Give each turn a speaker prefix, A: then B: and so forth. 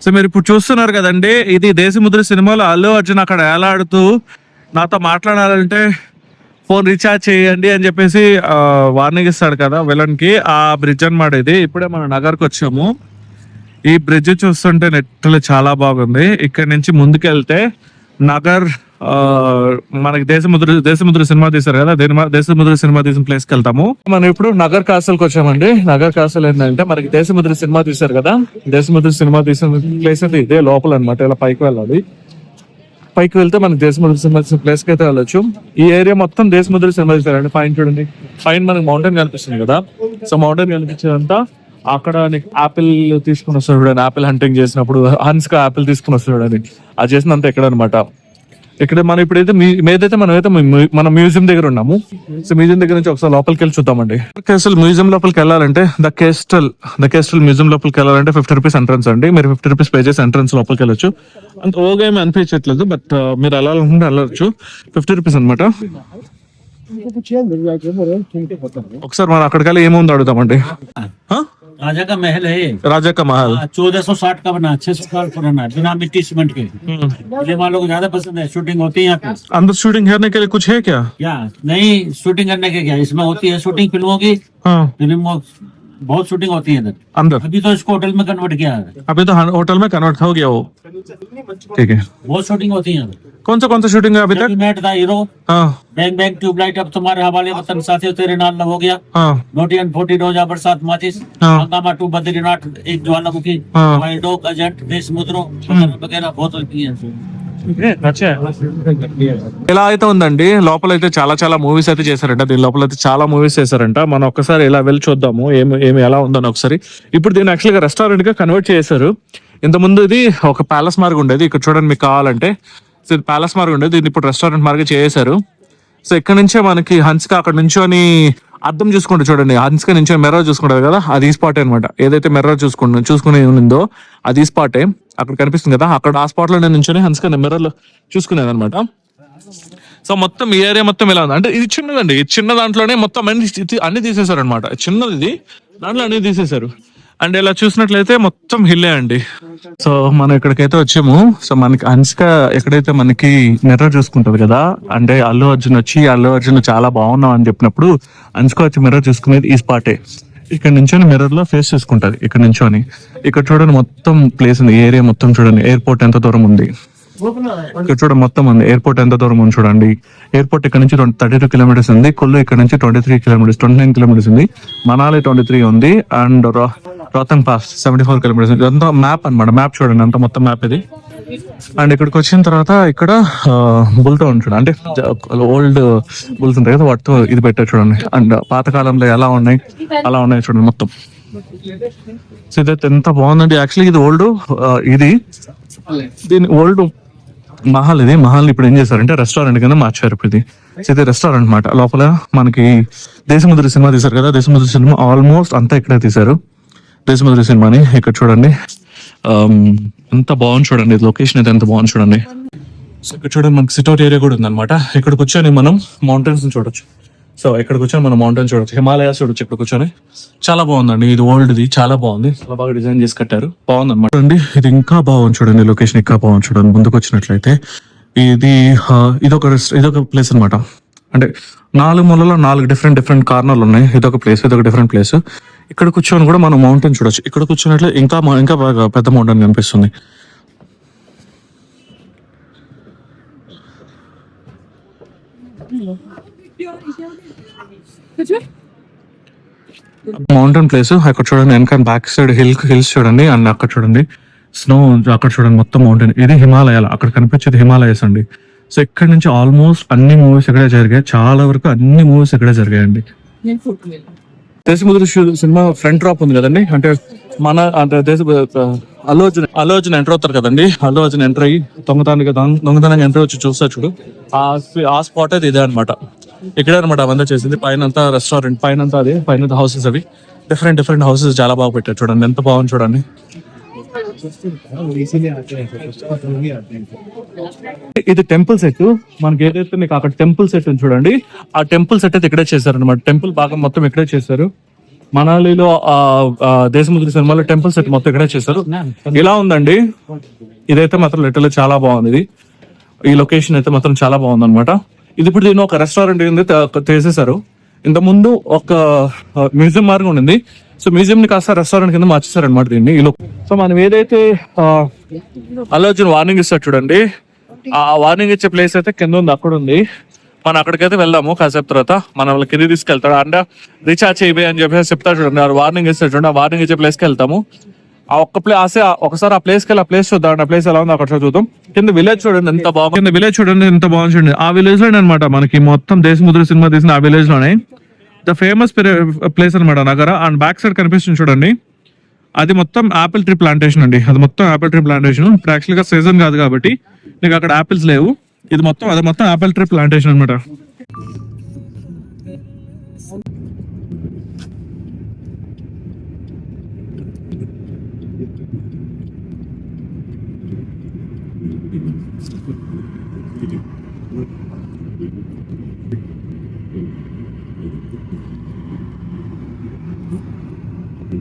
A: So మీరు ఇప్పుడు చూస్తున్నారు కదండి, ఇది దేశముద్ర సినిమాలో అల్లు అర్జున్ అక్కడ ఏలాడుతూ నాతో మాట్లాడాలంటే ఫోన్ రీఛార్జ్ చేయండి అని చెప్పేసి వార్నింగ్ ఇస్తాడు కదా విలన్ కి. ఆ బ్రిడ్జ్ అన్నమాట ఇది. ఇప్పుడే మనం నగర్కి వచ్చాము. ఈ బ్రిడ్జ్ చూస్తుంటే నెట్లో చాలా బాగుంది. ఇక్కడ నుంచి ముందుకెళ్తే నగర్, మనకి దేశముద్ర సినిమా తీశారు కదా, దేశముద్ర సినిమా తీసిన ప్లేస్ కి వెళ్తాము. మనం ఇప్పుడు నగర్ కాసల్ కి వచ్చామండి. నగర్ కాసల్ ఏంటంటే మనకి దేశముద్ర సినిమా తీశారు కదా, దేశముద్ర సినిమా తీసిన ప్లేస్ అయితే ఇదే లోపల అనమాట. ఇలా పైకి వెళ్ళాలి. పైకి వెళ్తే మనకి దేశముద్ర సినిమా తీసిన ప్లేస్ కి అయితే వెళ్ళొచ్చు. ఈ ఏరియా మొత్తం దేశముద్ర సినిమా తీశారండి. పైన చూడండి, పైన మనకి మౌంటైన్ కనిపిస్తుంది కదా. సో మౌంటైన్ కనిపించేదంతా అక్కడ ఆపిల్ తీసుకుని వస్తాడు చూడండి. ఆపిల్ హంటింగ్ చేసినప్పుడు హన్స్గా ఆపిల్ తీసుకుని వస్తాడు చూడండి. అది చేసినంత ఇక్కడ అనమాట. ఇక్కడ మనం ఇప్పుడైతే మనం మ్యూజియం దగ్గర ఉన్నాము. సో మ్యూజియం దగ్గర నుంచి ఒకసారి లోపలికి వెళ్ళి చూద్దామండి. అసలు మ్యూజియం లోపలికి వెళ్ళాలంటే ద కేస్టల్ మ్యూజియం లోపలికి వెళ్ళాలంటే 50 రూపీస్ ఎంట్రన్స్ అండి. మీరు 50 రూపీస్ పే చేసి ఎంట్రన్స్ లోపలికి వెళ్ళొచ్చు. అంత ఓగా ఏమి అనిపించట్లేదు, బట్ మీరు వెళ్ళాలనుకుంటే వెళ్ళొచ్చు. 50 రూపీస్ అనమాట. ఒకసారి మనం అక్కడికి వెళ్ళి ఏముందో అడుగుతామండి.
B: राजा का महल है।
A: राजा का महल
B: 1460 का बना, 600 साल पुराना, बिना मिट्टी सीमेंट के। फिल्म वालों को ज्यादा पसंद है, शूटिंग होती है यहाँ पे।
A: अंदर शूटिंग करने के लिए कुछ है क्या?
B: नहीं, शूटिंग करने के क्या, इसमें होती है शूटिंग फिल्मों की। फिल्म बहुत शूटिंग होती है इधर
A: अंदर।
B: अभी तो इसको होटल में कन्वर्ट किया है।
A: अभी तो होटल में कन्वर्ट हो गया वो। ठीक है,
B: बहुत शूटिंग होती है।
A: कौन सा शूटिंग है अभी तक?
B: मैट था हीरो, बैंग बैंग ट्यूबलाइट, अब तुम्हारे हवाले वतन साथी तेरे नाल हो गया, नोटी एंड 40 रोजा बरसात माचिस, हंगामा 2 बद्रीनाथ, एक ज्वालामुखी, वाइल्ड डॉग, एजेंट, देशमुद्रो वगैरह बहुत होती है।
A: ఇలా అయితే ఉందండి. లోపల అయితే చాలా మూవీస్ అయితే చేశారంట. దీని లోపల అయితే చాలా మూవీస్ చేశారంట. మనం ఒక్కసారి ఇలా వెళ్ళి చూద్దాము ఏమి ఎలా ఉందని ఒకసారి. ఇప్పుడు దీన్ని యాక్చువల్గా రెస్టారెంట్ గా కన్వర్ట్ చేశారు. ఇంత ముందు ఇది ఒక ప్యాలెస్ మార్గ్ ఉండేది. ఇక్కడ చూడండి, మీకు కావాలంటే ప్యాలెస్ మార్గ్ ఉండేది, దీన్ని ఇప్పుడు రెస్టారెంట్ మార్గ్ చేశారు. సో ఇక్కడ నుంచే మనకి హన్స్కా అక్కడ నుంచోని అద్దం చూసుకుంటే చూడండి, హన్స్కా నుంచి మిర్రర్ చూసుకుంటారు కదా, అది ఈ స్పాటే అనమాట. ఏదైతే మిర్రర్ చూసుకునే ఉందో అది ఈ స్పాటే. అక్కడ కనిపిస్తుంది కదా, అక్కడ ఆ స్పాట్ లో నేను నుంచొని హన్స్కా మిర్రర్ లో చూసుకునేది అనమాట. సో మొత్తం ఈ ఏరియా మొత్తం ఇలా ఉంది. అంటే ఇది చిన్నదండి, చిన్న దాంట్లోనే మొత్తం అన్ని తీసేశారు అనమాట. చిన్నది ఇది, దాంట్లో అన్ని తీసేశారు. అండ్ ఇలా చూసినట్లయితే మొత్తం హిల్లే అండి. సో మనం ఇక్కడికైతే వచ్చాము. సో మనకి హన్స్కా ఎక్కడైతే మనకి మిర్రర్ చూసుకుంటది కదా, అంటే అల్లు అర్జున్ చాలా బాగున్నావు అని చెప్పినప్పుడు హన్స్కా వచ్చి మిర్రర్ చూసుకునేది ఈ స్పాటే. ఇక్కడ నుంచొని మిర్రర్ లో ఫేస్ చూసుకుంటది. ఇక్కడ నుంచొని ఇక్కడ చూడండి, మొత్తం ప్లేస్ ఉంది. ఏరియా మొత్తం చూడండి, ఎయిర్పోర్ట్ ఎంత దూరం ఉంది. ఇక్కడ చూడండి, మొత్తం ఉంది ఎయిర్పోర్ట్ ఎంత దూరం ఉంది చూడండి. ఎయిర్పోర్ట్ ఇక్కడ నుంచి 32 కిలోమీటర్స్ ఉంది. కొల్లు ఇక్కడ నుంచి 29 కిలోమీటర్స్ ఉంది. మనాలి 23 ఉంది. And Rohtang pass 74 kilometres. ఇదంతా మ్యాప్ అనమాట. మ్యాప్ చూడండి, అంత మొత్తం మ్యాప్ ఇది. అండ్ ఇక్కడికి వచ్చిన తర్వాత ఇక్కడ బుల్తో చూడండి, అంటే ఓల్డ్ బుల్స్ ఉంటాయి కదా, వాటితో ఇది పెట్టారు చూడండి. అండ్ పాతకాలంలో ఎలా ఉన్నాయి అలా ఉన్నాయి చూడండి మొత్తం. సో ఇదైతే ఎంత బాగుందండి. యాక్చువల్లీ ఇది ఓల్డ్, దీని ఓల్డ్ మహల్. ఇది మహల్ ఇప్పుడు ఏం చేశారంటే రెస్టారెంట్ కింద మార్చారు. ఇప్పుడు ఇది రెస్టారెంట్ అనమాట. లోపల మనకి దేశముద్ర సినిమా తీశారు కదా, దేశముద్ర సినిమా ఆల్మోస్ట్ అంతా ఇక్కడే తీశారు. దేశముద్ర సినిమాని ఇక్కడ చూడండి, ఎంత బాగుంది చూడండి. లొకేషన్ అయితే ఎంత బాగుంది చూడండి. సో ఇక్కడ చూడండి, మనకి సిట్అవుట్ ఏరియా కూడా ఉందన్నమాట. ఇక్కడికి వచ్చి మనం మౌంటైన్స్ చూడొచ్చు. సో ఇక్కడికి వచ్చాను, మనం మౌంటైన్స్ చూడొచ్చు, హిమాలయాస్ చూడొచ్చు. ఇక్కడ కూర్చొని చాలా బాగుందండి. ఇది ఓల్డ్ది, చాలా బాగుంది, చాలా బాగా డిజైన్ చేసి కట్టారు. బాగుంది అనమాట. చూడండి, ఇది ఇంకా బాగుంది చూడండి. లొకేషన్ ఇంకా బాగుంది చూడండి. ముందుకు వచ్చినట్లయితే ఇదొక ప్లేస్ అనమాట. అంటే 4 మూలలో 4 డిఫరెంట్ కార్నర్లు ఉన్నాయి. ఇదొక డిఫరెంట్ ప్లేస్. ఇక్కడ కూర్చొని కూడా మనం మౌంటైన్ చూడొచ్చు. ఇక్కడ కూర్చున్నట్లే ఇంకా బాగా పెద్ద మౌంటైన్ కనిపిస్తుంది. మౌంటైన్ ప్లేస్ అక్కడ చూడండి, వెనక బ్యాక్ సైడ్ హిల్స్ చూడండి. అండ్ అక్కడ చూడండి స్నో, అక్కడ చూడండి మొత్తం మౌంటైన్. ఇది హిమాలయాలు, అక్కడ కనిపించేది హిమాలయస్ అండి. సో ఇక్కడ నుంచి ఆల్మోస్ట్ అన్ని మూవీస్ ఇక్కడే జరిగాయి. చాలా వరకు అన్ని మూవీస్ ఇక్కడే జరిగాయండి. దేశముద్ర సినిమా ఫ్రంట్ డ్రాప్ ఉంది కదండి, అంటే మన అంటే అల్లు అర్జున్ ఎంటర్ అవుతారు కదండి. అల్లు అర్జున్ ఎంటర్ అయ్యి దొంగతనంగా ఎంటర్ వచ్చి చూస్తా చూడు, ఆ స్పాట్ అయితే ఇదే అనమాట. ఇక్కడే అనమాట అవంతా చేసింది. పైన అంతా రెస్టారెంట్, పైన హౌసెస్, అవి డిఫరెంట్ హౌసెస్ చాలా బాగా పెట్టారు చూడండి. ఎంత బాగుంది చూడండి. ఇది టెంపుల్ సెట్. మనకి ఏదైతే మీకు అక్కడ టెంపుల్ సెట్ ఉంది చూడండి, ఆ టెంపుల్ సెట్ అయితే ఇక్కడే చేశారు అనమాట. టెంపుల్ భాగం మొత్తం ఇక్కడే చేశారు. మనాలిలో దేశముద్ర సినిమాలో టెంపుల్ సెట్ మొత్తం ఇక్కడే చేశారు. ఇలా ఉందండి. ఇదైతే మాత్రం లిటరల్లీ చాలా బాగుంది. ఇది ఈ లొకేషన్ అయితే మాత్రం చాలా బాగుంది అనమాట. ఇది ఇప్పుడు దీన్ని ఒక రెస్టారెంట్ తీసేశారు. ఇంత ముందు ఒక మ్యూజియం మార్గం ఉండింది. సో మ్యూజియం ని కాస్త రెస్టారెంట్ కింద మార్చేశారు అనమాట దీన్ని. సో మనం ఏదైతే అల్లు అర్జున్ వార్నింగ్ ఇస్తాడు చూడండి, ఆ వార్నింగ్ ఇచ్చే ప్లేస్ అయితే కింద ఉంది, అక్కడ ఉంది. మనం అక్కడికైతే వెళ్దాము కాసేపు తర్వాత. మన వాళ్ళకి కింద తీసుకెళ్తాడు అంటే రీఛార్జ్ చేయబోయే అని చెప్పేసి చెప్తాడు చూడండి, ఆ వార్నింగ్ ఇస్తాడు చూడండి. ఆ వార్నింగ్ ఇచ్చే ప్లేస్కి వెళ్తాము. ఆ ఒక్క ప్లేస్ ఒకసారి ఆ ప్లేస్కి వెళ్ళి ఆ ప్లేస్ చూద్దాం. ఆ ప్లేస్ ఎలా ఉందో అక్కడ చూద్దాం. కింద విలేజ్ చూడండి ఎంత బాగుంది. కింద విలేజ్ చూడండి ఎంత బాగుంది చూడండి. ఆ విలేజ్ లోనే అనమాట మనకి మొత్తం దేశముద్ర సినిమా తీసిన ఆ విలేజ్ లోనే ద ఫేమస్ ప్లేస్ అనమాట నగర. అండ్ బ్యాక్ సైడ్ కనిపిస్తుంది చూడండి, అది మొత్తం ఆపిల్ ట్రీ ప్లాంటేషన్ అండి. అది మొత్తం ఆపిల్ ట్రీ ప్లాంటేషన్. ఇప్పుడు యాక్చువల్ గా సీజన్ కాదు కాబట్టి నీకు అక్కడ ఆపిల్స్ లేవు. అది మొత్తం ఆపిల్ ట్రీ ప్లాంటేషన్ అనమాట.